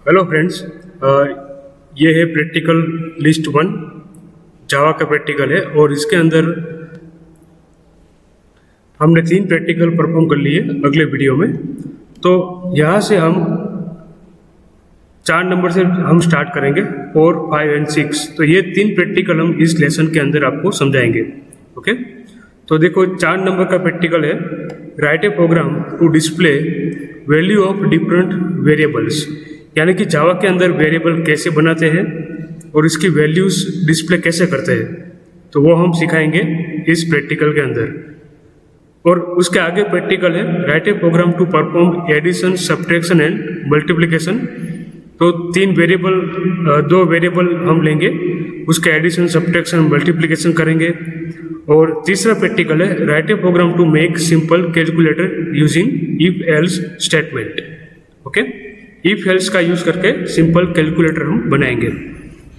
Hello friends, ये है practical list 1 जावा का प्रैक्टिकल है और इसके अंदर हमने 3 प्रैक्टिकल परफॉर्म कर लिए अगले वीडियो में। तो यहाँ से हम 4 नंबर से हम स्टार्ट करेंगे 4, 5 एंड 6। तो ये 3 प्रैक्टिकल हम इस लेसन के अंदर आपको समझाएंगे। ओके, तो देखो 4 नंबर का प्रैक्टिकल है, write a program to display value of different variables, यानी कि जावा के अंदर वेरिएबल कैसे बनाते हैं और इसकी वैल्यूज डिस्प्ले कैसे करते हैं, तो वो हम सिखाएंगे इस प्रैक्टिकल के अंदर। और उसके आगे प्रैक्टिकल है write a program to perform addition, subtraction and multiplication. तो 2 वेरिएबल हम लेंगे, उसके एडिशन, सब्ट्रैक्शन, मल्टीप्लिकेशन करेंगे। और तीसरा प्रैक्टिकल है write a program to make simple calculator using if else statement. Okay, if else का यूज करके सिंपल कैलकुलेटर हम बनाएंगे।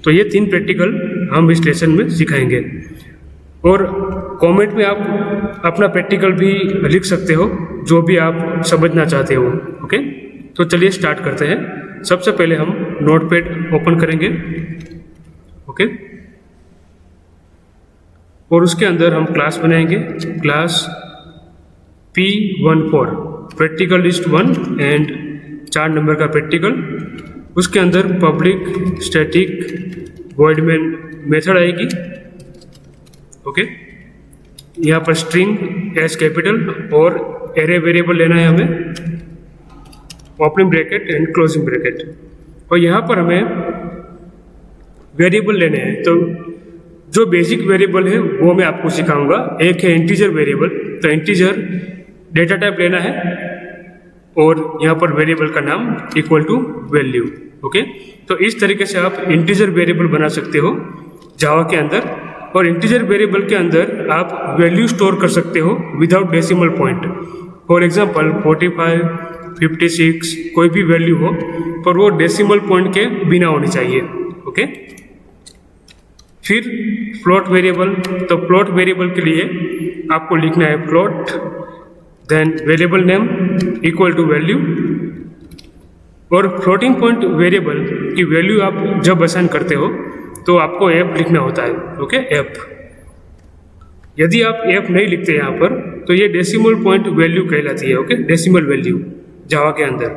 तो ये 3 प्रैक्टिकल हम इस लेसन में सिखाएंगे। और कमेंट में आप अपना प्रैक्टिकल भी लिख सकते हो, जो भी आप समझना चाहते हो। ओके, तो चलिए स्टार्ट करते हैं। सबसे पहले हम नोटपैड ओपन करेंगे। ओके, और उसके अंदर हम क्लास बनाएंगे, class P14 practical list 1 and 4 number का प्रैक्टिकल। उसके अंदर public static void main method आएगी। ओके, यहाँ पर स्ट्रिंग एस कैपिटल और एरे वेरिएबल लेना है हमें, opening bracket and closing bracket. और यहाँ पर हमें वेरिएबल लेने हैं। तो जो बेसिक वेरिएबल है वो मैं आपको सिखाऊंगा। एक है इंटीजर वेरिएबल, तो इंटीजर डेटा टाइप लेना है और यहाँ पर वेरिएबल का नाम इक्वल टू वैल्यू। ओके, तो इस तरीके से आप इंटीजर वेरिएबल बना सकते हो जावा के अंदर। और इंटीजर वेरिएबल के अंदर आप वैल्यू स्टोर कर सकते हो without decimal point. For example 45, 56 कोई भी वैल्यू हो, पर वो डेसिमल पॉइंट के बिना होनी चाहिए। ओके, फिर फ्लोट वेरिएबल। तो फ्लोट वेरिएबल के लिए आपको लिखना है float, then variable name equal to value. और फ्लोटिंग पॉइंट वेरिएबल की वैल्यू आप जब असाइन करते हो तो आपको एफ लिखना होता है। Okay, F. यदि आप एफ नहीं लिखते यहाँ पर तो ये डेसिमल पॉइंट वैल्यू कहलाती है। ओके, डेसिमल वैल्यू जावा के अंदर।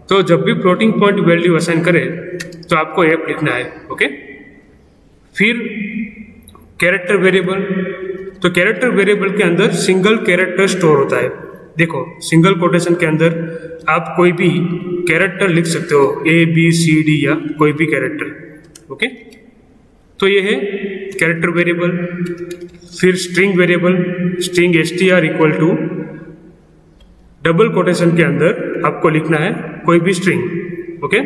तो जब भी फ्लोटिंग पॉइंट वैल्यू असाइन करें तो आपको एफ लिखना है। ओके, फिर कैरेक्टर वेरिएबल। तो कैरेक्टर वेरिएबल के अंदर सिंगल कैरेक्टर स्टोर होता है। देखो, सिंगल कोटेशन के अंदर आप कोई भी कैरेक्टर लिख सकते हो, ABCD या कोई भी कैरेक्टर। ओके, तो ये है कैरेक्टर वेरिएबल। फिर string variable, string str equal to double quotation के अंदर आपको लिखना है कोई भी स्ट्रिंग। ओके,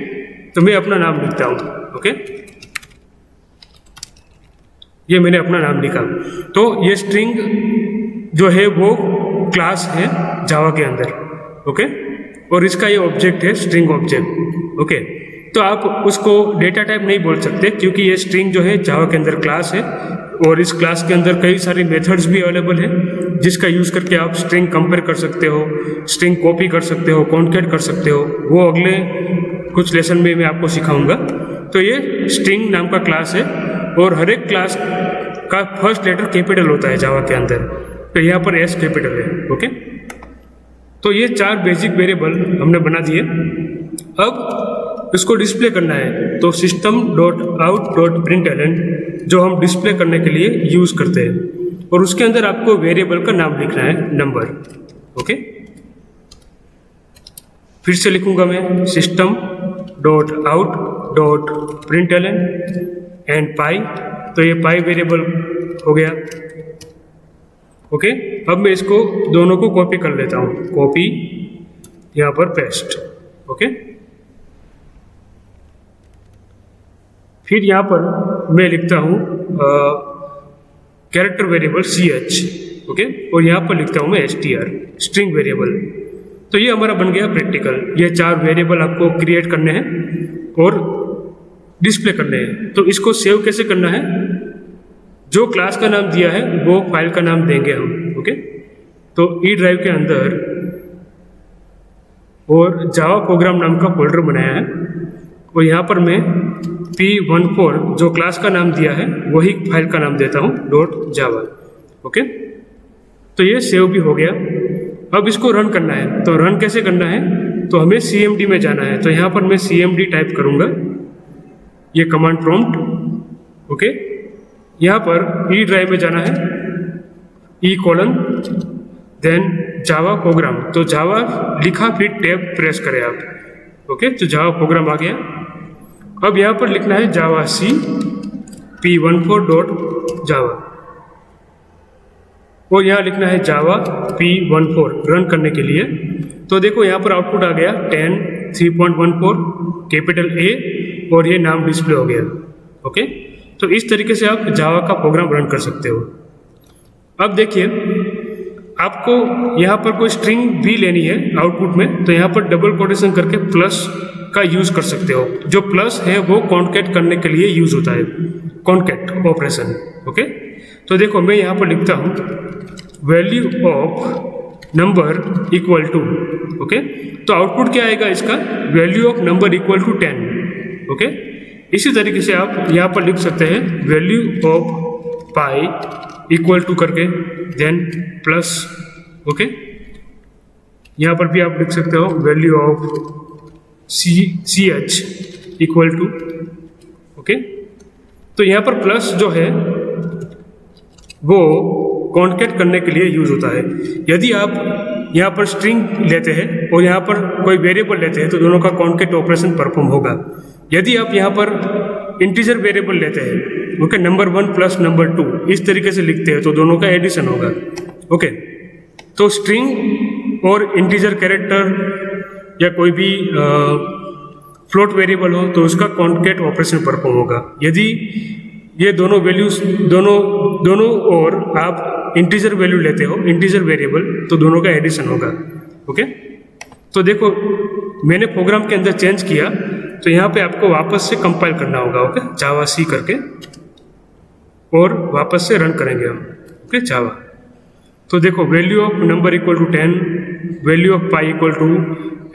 तो मैं अपना नाम लिखता हूँ। ओके, ये मैंने अपना नाम लिखा। तो ये स्ट्रिंग जो है वो क्लास है जावा के अंदर। ओके, और इसका ये ऑब्जेक्ट है स्ट्रिंग ऑब्जेक्ट। ओके, तो आप उसको डेटा टाइप नहीं बोल सकते क्योंकि ये स्ट्रिंग जो है जावा के अंदर क्लास है। और इस क्लास के अंदर कई सारी मेथड्स भी अवेलेबल है जिसका यूज़ करके आप स्ट्रिंग कंपेयर कर सकते हो, स्ट्रिंग कॉपी कर सकते हो, कॉन्केट कर सकते हो। वो अगले कुछ लेसन में मैं आपको सिखाऊंगा। तो ये स्ट्रिंग नाम का क्लास है और हर एक क्लास का फर्स्ट लेटर कैपिटल होता है जावा के अंदर। तो यहाँ पर एस कैपिटल है। ओके, तो ये 4 बेसिक वेरिएबल हमने बना दिए। अब इसको डिस्प्ले करना है तो system.out.println जो हम डिस्प्ले करने के लिए यूज़ करते हैं, और उसके अंदर आपको वेरिएबल का नाम लिखना है, नंबर। ओके, फिर से लिखूंगा मैं system.out.println एंड पाई। तो ये पाई वेरिएबल हो गया। ओके, अब मैं इसको दोनों को कॉपी कर लेता हूँ, कॉपी यहाँ पर पेस्ट। ओके, फिर यहाँ पर मैं लिखता हूँ कैरेक्टर वेरिएबल CH। ओके, और यहाँ पर लिखता हूँ मैं STR, स्ट्रिंग वेरिएबल। तो ये हमारा बन गया प्रैक्टिकल। ये 4 वेरिएबल आपको क्रिएट करने हैं और डिस्प्ले करने हैं। तो इसको सेव कैसे करना है, जो क्लास का नाम दिया है वो फाइल का नाम देंगे हम। ओके, तो ई ड्राइव के अंदर और जावा प्रोग्राम नाम का फोल्डर बनाया है और यहाँ पर मैं P14 जो क्लास का नाम दिया है वही फाइल का नाम देता हूँ .java। ओके, तो ये सेव भी हो गया। अब इसको रन करना है, तो रन कैसे करना है, तो हमें CMD में जाना है। तो यहाँ पर मैं CMD टाइप करूँगा, ये कमांड प्रॉम्प्ट। ओके, यहाँ पर E ड्राइव में जाना है, E:, देन जावा प्रोग्राम। तो जावा लिखा फिर टैब प्रेस करें आप। ओके, तो जावा प्रोग्राम आ गया। अब यहाँ पर लिखना है जावा C P14.java और यहाँ लिखना है जावा P14 रन करने के लिए। तो देखो यहाँ पर आउटपुट आ गया 10 3.14 कैपिटल A और ये नाम डिस्प्ले हो गया। ओके, तो इस तरीके से आप जावा का प्रोग्राम रन कर सकते हो। अब देखिए, आपको यहाँ पर कोई स्ट्रिंग भी लेनी है आउटपुट में, तो यहाँ पर डबल कोटेशन करके प्लस का यूज़ कर सकते हो। जो प्लस है वो कॉन्केट करने के लिए यूज़ होता है, कॉन्केट ऑपरेशन। ओके, तो देखो मैं यहाँ पर लिखता हूँ value of number equal to. Okay, तो आउटपुट क्या आएगा इसका, value of number equal to 10। Okay, इसी तरीके से आप यहाँ पर लिख सकते हैं value of pi equal to करके देन प्लस। ओके, यहाँ पर भी आप लिख सकते हो value of CH equal to. Okay, तो यहाँ पर प्लस जो है वो कॉन्केट करने के लिए यूज होता है। यदि आप यहाँ पर स्ट्रिंग लेते हैं और यहाँ पर कोई वेरिएबल लेते हैं तो दोनों का कॉन्केट ऑपरेशन परफॉर्म होगा। यदि आप यहाँ पर इंटीजर वेरिएबल लेते हैं, ओके, नंबर 1 प्लस नंबर 2 इस तरीके से लिखते हैं तो दोनों का एडिशन होगा। ओके, तो स्ट्रिंग और इंटीजर कैरेक्टर या कोई भी फ्लोट वेरिएबल हो तो उसका कॉन्केट ऑपरेशन परफॉर्म होगा। यदि ये दोनों वैल्यूज दोनों और आप इंटीजर वैल्यू लेते हो, इंटीजर वेरिएबल, तो दोनों का एडिशन होगा। ओके, तो देखो मैंने प्रोग्राम के अंदर चेंज किया, तो यहाँ पे आपको वापस से कंपाइल करना होगा। ओके, जावा C करके और वापस से रन करेंगे हम। Okay, Java. तो देखो value of number equal to 10, value of pi equal to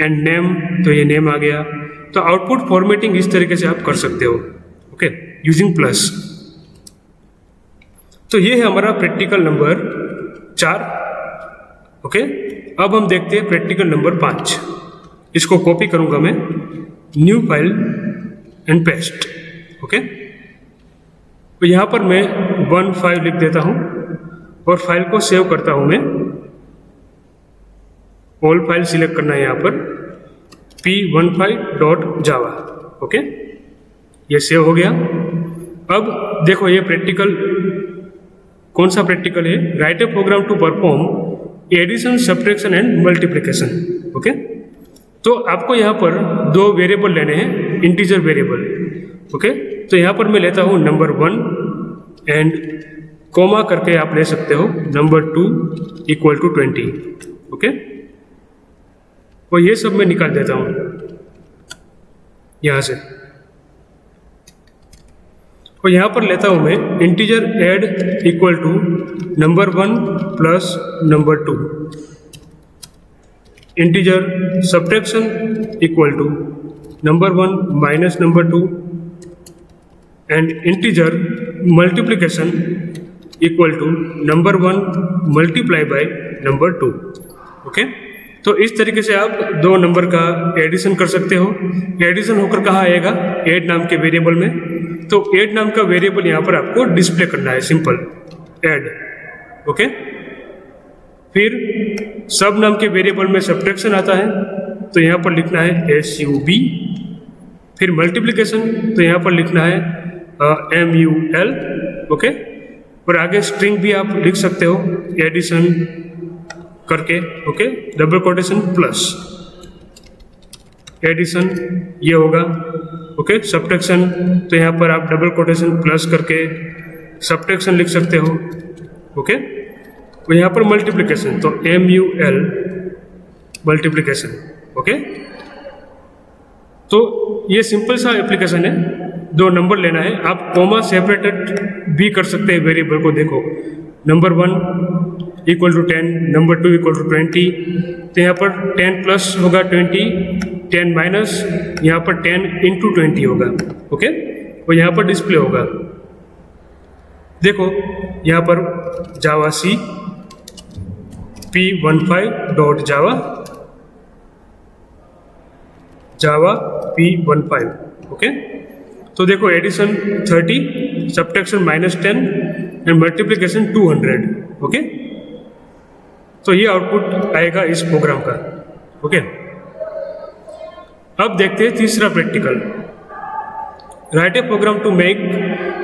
and name, तो ये नेम आ गया। तो आउटपुट फॉर्मेटिंग इस तरीके से आप कर सकते हो। Okay, using plus. तो ये है हमारा प्रैक्टिकल नंबर 4। ओके, अब हम देखते हैं प्रैक्टिकल नंबर 5। इसको कॉपी करूंगा मैं, new file and paste. Okay, तो यहाँ पर मैं 1.5 लिख देता हूँ और फाइल को सेव करता हूँ मैं। ऑल फाइल सिलेक्ट करना है यहाँ पर P15.java। ओके, ये सेव हो गया। अब देखो ये प्रैक्टिकल कौन सा प्रैक्टिकल है, write a program to perform addition, subtraction and multiplication. Okay, तो आपको यहाँ पर 2 वेरिएबल लेने हैं, इंटीजर वेरिएबल। ओके, तो यहाँ पर मैं लेता हूँ नंबर 1 एंड कोमा करके आप ले सकते हो नंबर 2 इक्वल टू 20। ओके, और ये सब मैं निकाल देता हूँ यहाँ से। और यहाँ पर लेता हूँ मैं integer add equal to number 1 plus number 2, integer subtraction equal to number 1 minus number 2 and integer multiplication equal to number 1 multiply by number 2। Okay, तो इस तरीके से आप 2 नंबर का एडिशन कर सकते हो। एडिशन होकर कहाँ आएगा, ऐड नाम के वेरिएबल में। तो ऐड नाम का वेरिएबल यहाँ पर आपको डिस्प्ले करना है, सिंपल ऐड। ओके, फिर सब नाम के वेरिएबल में सब्ट्रैक्शन आता है, तो यहाँ पर लिखना है SUB। फिर मल्टीप्लिकेशन, तो यहाँ पर लिखना है MUL। ओके, और आगे स्ट्रिंग भी आप लिख सकते हो एडिशन करके। Okay, double quotation plus addition ये होगा। ओके, सब्ट्रैक्शन, तो यहाँ पर आप डबल कोटेशन प्लस करके सब्ट्रैक्शन लिख सकते हो। ओके, तो यहाँ पर मल्टीप्लिकेशन, तो MUL मल्टीप्लिकेशन। ओके, तो ये सिंपल सा एप्लीकेशन है, 2 नंबर लेना है। आप कॉमा सेपरेटेड भी कर सकते हैं वेरिएबल को। देखो number 1 equal to 10, number 2 equal to 20, तो यहाँ पर 10 प्लस होगा 20 10 माइनस यहाँ पर 10 इंटू 20 होगा, ओके, और यहाँ पर डिस्प्ले होगा। देखो यहाँ पर जावा सी p15 डॉट जावा p15, ओके। तो देखो addition 30, subtraction -10 and multiplication 200, okay. तो ये आउटपुट आएगा इस प्रोग्राम का, ओके। अब देखते हैं तीसरा practical. Write a program to make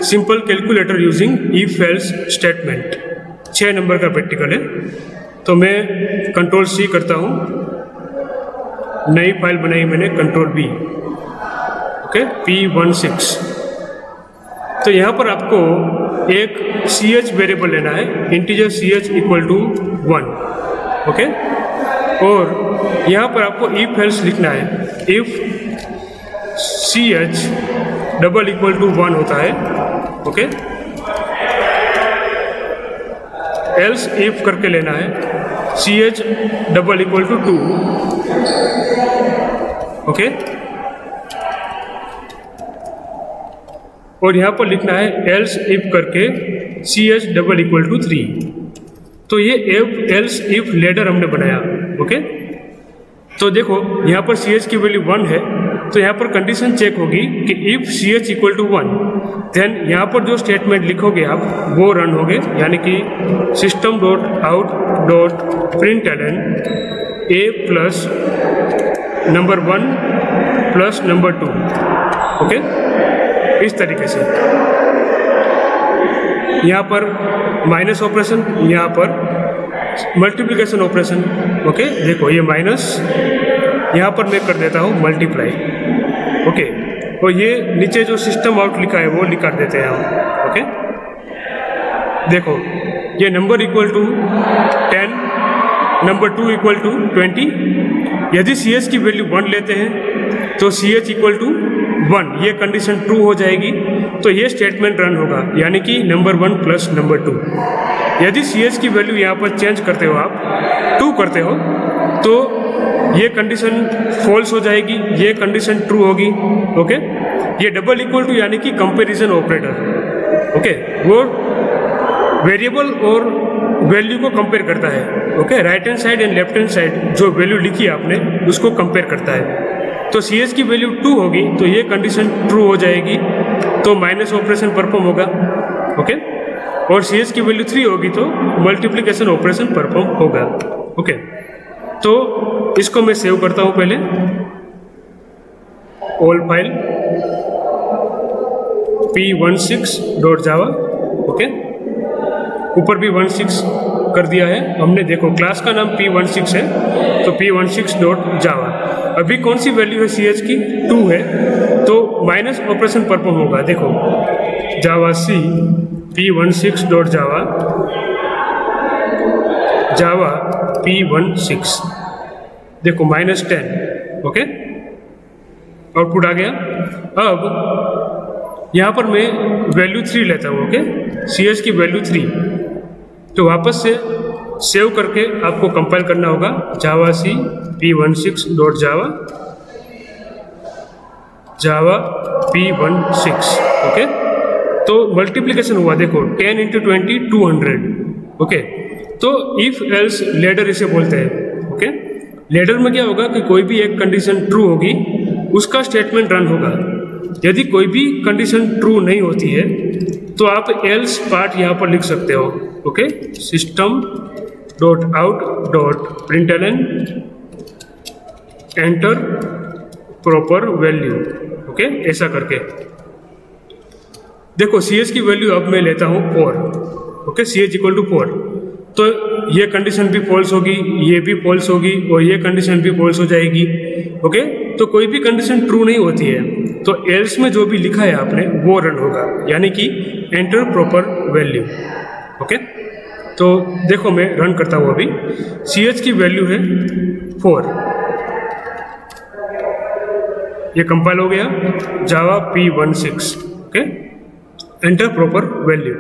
simple calculator using if else statement. 6 number का प्रैक्टिकल है। तो मैं कंट्रोल C करता हूँ, नई फाइल बनाई मैंने कंट्रोल B, ओके, P16। तो यहाँ पर आपको एक CH वेरिएबल लेना है, integer CH equal to 1, okay. और यहाँ पर आपको इफ एल्स लिखना है। If CH double equal to 1 होता है, ओके, एल्स इफ करके लेना है CH double equal to 2, okay. और यहाँ पर लिखना है एल्स इफ करके CH डबल इक्वल टू 3। तो ये इफ एल्स इफ लेडर हमने बनाया, ओके। तो देखो यहाँ पर CH की वैल्यू 1 है, तो यहाँ पर कंडीशन चेक होगी कि if CH equal to 1, then यहाँ पर जो स्टेटमेंट लिखोगे आप वो रन होगे, यानी कि system dot out dot println a plus number 1 plus number 2, okay. इस तरीके से यहाँ पर माइनस ऑपरेशन, यहाँ पर मल्टीप्लिकेशन ऑपरेशन, ओके। देखो ये माइनस, यहाँ पर मैं कर देता हूँ मल्टीप्लाई, ओके। और ये नीचे जो सिस्टम आउट लिखा है वो लिखा देते हैं हम, ओके। देखो ये number equal to 10, number 2 equal to 20। यदि CH की वैल्यू 1 लेते हैं तो CH इक्वल टू 1, ये कंडीशन ट्रू हो जाएगी, तो ये स्टेटमेंट रन होगा, यानी कि नंबर 1 प्लस नंबर 2। यदि CH की वैल्यू यहाँ पर चेंज करते हो आप, 2 करते हो, तो ये कंडीशन फॉल्स हो जाएगी, ये कंडीशन ट्रू होगी, ओके। ये डबल इक्वल टू यानी कि कंपैरिजन ऑपरेटर, ओके, वो वेरिएबल और वैल्यू को कंपेयर करता है, okay. Right hand side and left hand side जो वैल्यू लिखी है आपने उसको कंपेयर करता है। तो CH की वैल्यू 2 होगी तो ये कंडीशन ट्रू हो जाएगी, तो माइनस ऑपरेशन परफॉर्म होगा, ओके। और CH की वैल्यू 3 होगी तो मल्टीप्लिकेशन ऑपरेशन परफॉर्म होगा, ओके। तो इसको मैं सेव करता हूँ पहले, ऑल फाइल p16.java, ओके। ऊपर भी 16 कर दिया है हमने। देखो क्लास का नाम p16 है, तो p16.java। अभी कौन सी वैल्यू है CH की? 2 है, तो माइनस ऑपरेशन परफॉर्म होगा। देखो जावा सी p16.java जावा p16, देखो -10, ओके, आउटपुट आ गया। अब यहाँ पर मैं वैल्यू 3 लेता हूँ, ओके, CH की वैल्यू 3। तो वापस से सेव करके आपको कंपाइल करना होगा, जावा सी p16.java जावा p16, ओके। तो मल्टीप्लिकेशन हुआ, देखो 10 इंटू 20 200, ओके। तो इफ एल्स लेडर इसे बोलते हैं, ओके। लेडर में क्या होगा कि कोई भी एक कंडीशन ट्रू होगी उसका स्टेटमेंट रन होगा। यदि कोई भी कंडीशन ट्रू नहीं होती है तो आप एल्स पार्ट यहाँ पर लिख सकते हो, okay. System dot out dot println enter proper value, okay, ऐसा करके। देखो CH की वैल्यू अब मैं लेता हूँ 4, ओके, CH इक्वल टू 4। तो ये कंडीशन भी फॉल्स होगी, ये भी फॉल्स होगी और ये कंडीशन भी फॉल्स हो जाएगी, ओके। तो कोई भी कंडीशन ट्रू नहीं होती है तो एल्स में जो भी लिखा है आपने वो रन होगा, यानी कि एंटर प्रॉपर वैल्यू, ओके। तो देखो मैं रन करता हूँ अभी। CH की वैल्यू है 4, ये कंपाइल हो गया, जावा p16, okay, enter proper value.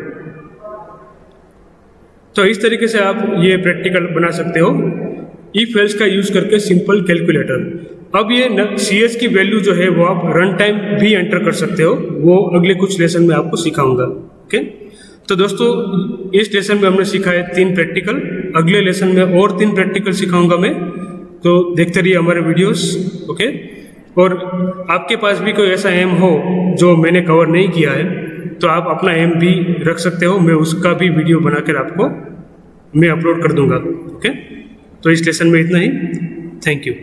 तो इस तरीके से आप ये प्रैक्टिकल बना सकते हो इफ एल्स का यूज करके सिंपल कैलकुलेटर। अब ये CS की वैल्यू जो है वो आप रन टाइम भी एंटर कर सकते हो, वो अगले कुछ लेसन में आपको सिखाऊंगा। ओके, तो दोस्तों इस लेसन में हमने सीखा है 3 प्रैक्टिकल, अगले लेसन में और 3 प्रैक्टिकल सिखाऊंगा मैं, तो देखते रहिए हमारे वीडियोस। ओके, और आपके पास भी कोई ऐसा एम हो जो मैंने कवर नहीं किया है तो आप अपना एम भी रख सकते हो, मैं उसका भी वीडियो बनाकर आपको मैं अपलोड कर दूंगा। ओके, तो इस लेसन में इतना ही। Thank you.